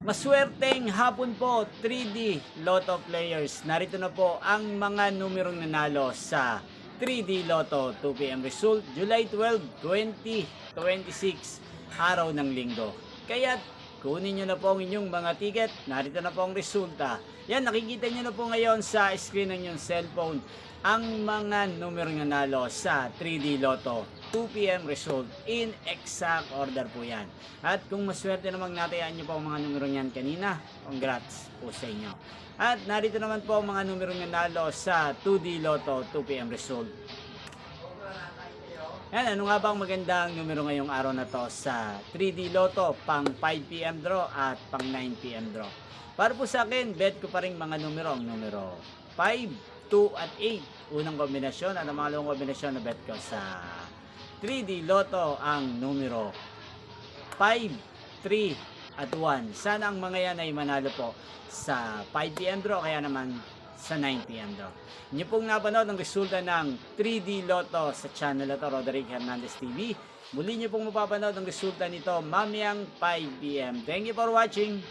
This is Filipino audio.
Maswerteng hapon po, 3D Lotto players. Narito na po ang mga numerong nanalo sa 3D Lotto 2pm result, July 12, 2026, araw ng linggo. Kaya kunin nyo na po ang inyong mga ticket. Narito na po ang resulta. Yan, nakikita nyo na po ngayon sa screen ng inyong cellphone ang mga numerong nanalo sa 3D Lotto 2pm result in exact order po yan. At kung maswerte namang natayaan nyo po ang mga numero yan kanina, congrats po sa inyo. At narito naman po ang mga numero nanalo sa 2D Lotto 2pm result. Yan, ano nga ba ang magandang numero ngayong araw na to sa 3D Lotto pang 5pm draw at pang 9pm draw? Para po sa akin, bet ko pa rin mga numero, ang numero 5, 2 at 8. Unang kombinasyon at ang mga lumang kombinasyon na bet ko sa 3D Lotto ang numero 5, 3 at 1. Sana ang mga yan ay manalo po sa 5pm draw kaya naman sa 9pm draw. Inyo pong napanood ang resulta ng 3D Lotto sa channel na to, Roderick Hernandez TV. Muli nyo pong mapapanood ang resulta nito mamayang 5pm. Thank you for watching.